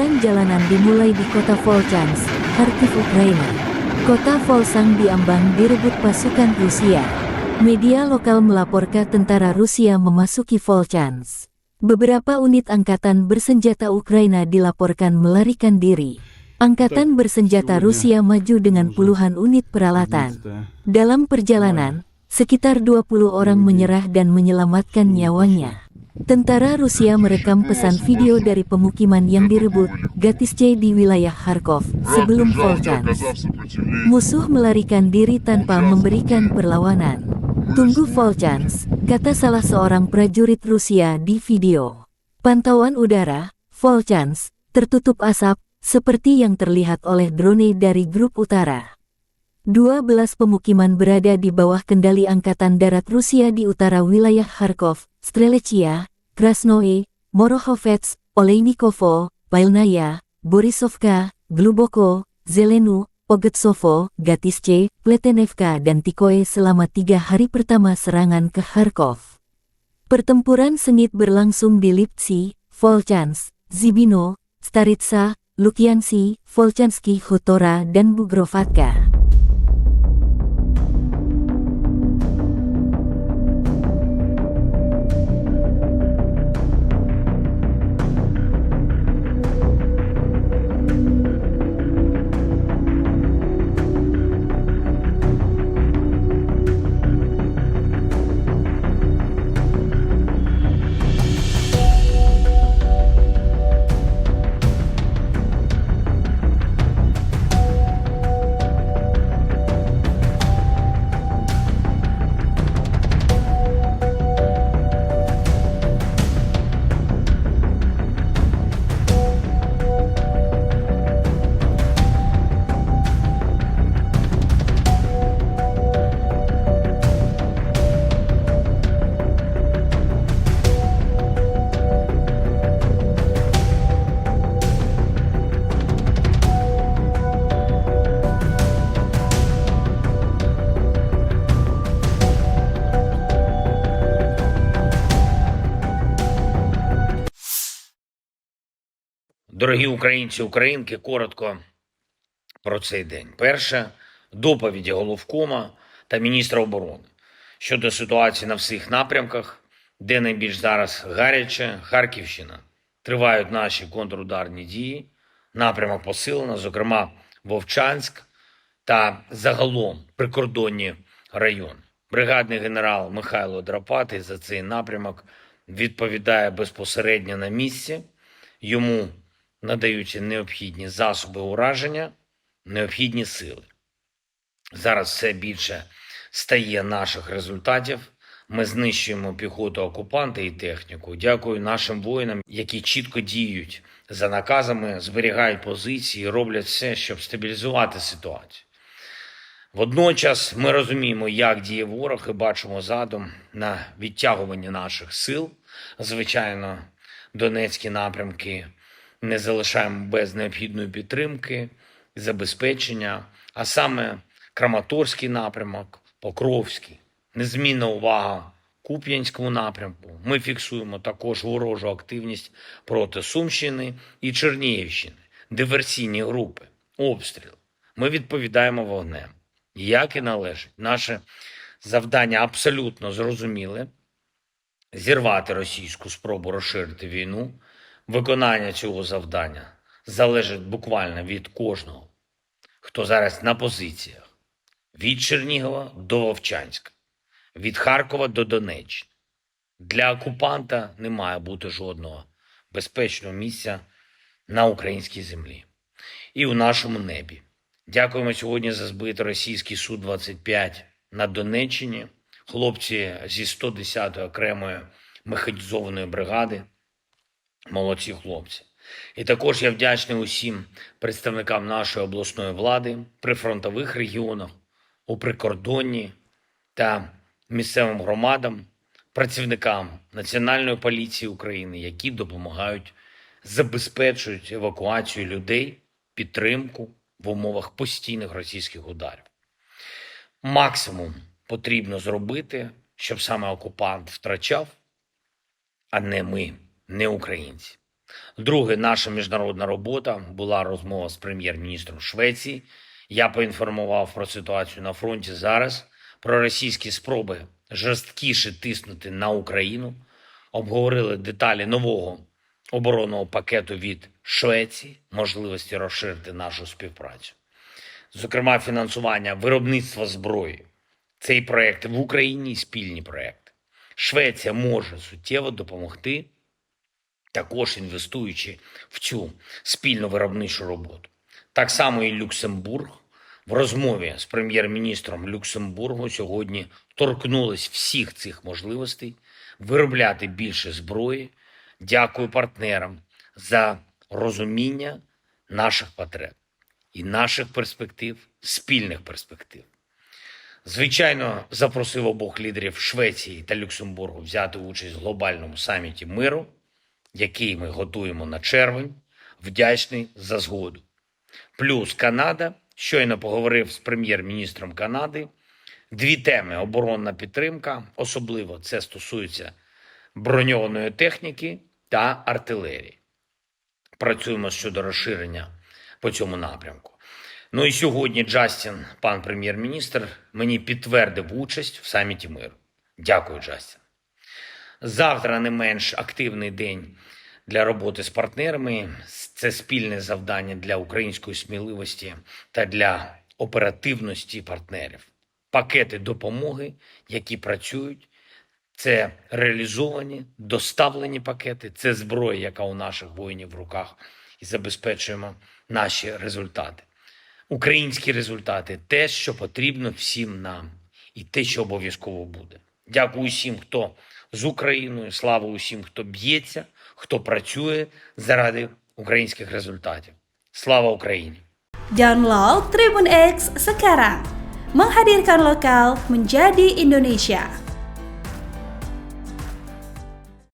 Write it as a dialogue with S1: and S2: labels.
S1: Pertempuran jalanan dimulai di kota Volchansk, Kharkiv, Ukraina. Kota Volsang diambang direbut pasukan Rusia. Media lokal melaporkan tentara Rusia memasuki Volchansk. Beberapa unit angkatan bersenjata Ukraina dilaporkan melarikan diri. Angkatan bersenjata Rusia maju dengan puluhan unit peralatan. Dalam perjalanan, sekitar 20 orang menyerah dan menyelamatkan nyawanya. Tentara Rusia merekam pesan video dari pemukiman yang direbut, Gatizche di wilayah Kharkov, sebelum Volchansk. Musuh melarikan diri tanpa memberikan perlawanan. Tunggu Volchansk, kata salah seorang prajurit Rusia di video. Pantauan udara, Volchansk, tertutup asap, seperti yang terlihat oleh drone dari grup utara. 12 pemukiman berada di bawah kendali Angkatan Darat Rusia di utara wilayah Kharkov, Strelechia, Krasnoye, Morokhovets, Oleinikovo, Pailnaya, Borisovka, Gluboko, Zelenu, Ogetsovo, Gatizche, Pletenevka dan Tikoe selama 3 hari pertama serangan ke Kharkov. Pertempuran sengit berlangsung di Liptsi, Volchansk, Zibino, Staritsa, Lukyansi, Volchansky Hutora dan Bugrovatka.
S2: Дорогі українці, українки, коротко про цей день. Перше – доповіді головкома та міністра оборони щодо ситуації на всіх напрямках, де найбільш зараз гаряче. Харківщина. Тривають наші контрударні дії, напрямок посилено, зокрема Вовчанськ та загалом прикордонні райони. Бригадний генерал Михайло Драпатий за цей напрямок відповідає безпосередньо на місці. Йому надаються необхідні засоби ураження, необхідні сили. Зараз все більше стає наших результатів. Ми знищуємо піхоту окупанта і техніку. Дякую нашим воїнам, які чітко діють за наказами, зберігають позиції, роблять все, щоб стабілізувати ситуацію. Водночас ми розуміємо, як діє ворог і бачимо задум на відтягування наших сил. Звичайно, Донецькі напрямки не залишаємо без необхідної підтримки, забезпечення, а саме Краматорський напрямок, Покровський. Незмінна увага Куп'янському напрямку. Ми фіксуємо також ворожу активність проти Сумщини і Чернігівщини, диверсійні групи, обстріл. Ми відповідаємо вогнем, як і належить. Наше завдання абсолютно зрозуміле – зірвати російську спробу розширити війну. Виконання цього завдання залежить буквально від кожного, хто зараз на позиціях. Від Чернігова до Вовчанська, від Харкова до Донеччини. Для окупанта не має бути жодного безпечного місця на українській землі і у нашому небі. Дякуємо сьогодні за збитий російський Су-25 на Донеччині. Хлопці зі 110-ї окремої механізованої бригади. Молодці хлопці. І також я вдячний усім представникам нашої обласної влади, прифронтових регіонах, у прикордонні та місцевим громадам, працівникам Національної поліції України, які допомагають, забезпечують евакуацію людей, підтримку в умовах постійних російських ударів. Максимум потрібно зробити, щоб саме окупант втрачав, а не ми, не українці. Друге, наша міжнародна робота була розмова з прем'єр-міністром Швеції. Я поінформував про ситуацію на фронті зараз, про російські спроби жорсткіше тиснути на Україну, обговорили деталі нового оборонного пакету від Швеції, можливості розширити нашу співпрацю. Зокрема, фінансування виробництва зброї. Цей проєкт в Україні і спільні проєкти. Швеція може суттєво допомогти, також інвестуючи в цю спільну виробничу роботу. Так само і Люксембург. В розмові з прем'єр-міністром Люксембургу сьогодні торкнулись всіх цих можливостей виробляти більше зброї. Дякую партнерам за розуміння наших потреб і наших перспектив, спільних перспектив. Звичайно, запросив обох лідерів Швеції та Люксембургу взяти участь в глобальному саміті миру, який ми готуємо на червень. Вдячний за згоду. Плюс Канада. Щойно поговорив з прем'єр-міністром Канади. Дві теми: оборонна підтримка, особливо це стосується броньованої техніки та артилерії. Працюємо щодо розширення по цьому напрямку. Ну і сьогодні Джастін, пан прем'єр-міністр, мені підтвердив участь в саміті миру. Дякую, Джастін. Завтра не менш активний день для роботи з партнерами. Це спільне завдання для української сміливості та для оперативності партнерів. Пакети допомоги, які працюють, це реалізовані, доставлені пакети, це зброя, яка у наших воїнів в руках, і забезпечуємо наші результати. Українські результати – те, що потрібно всім нам, і те, що обов'язково буде. Дякую усім, хто з Україною, слава усім, хто б'ється, хто працює заради українських результатів. Слава Україні!
S3: Download Tribun X sekarang, menghadirkan lokal menjadi Indonesia.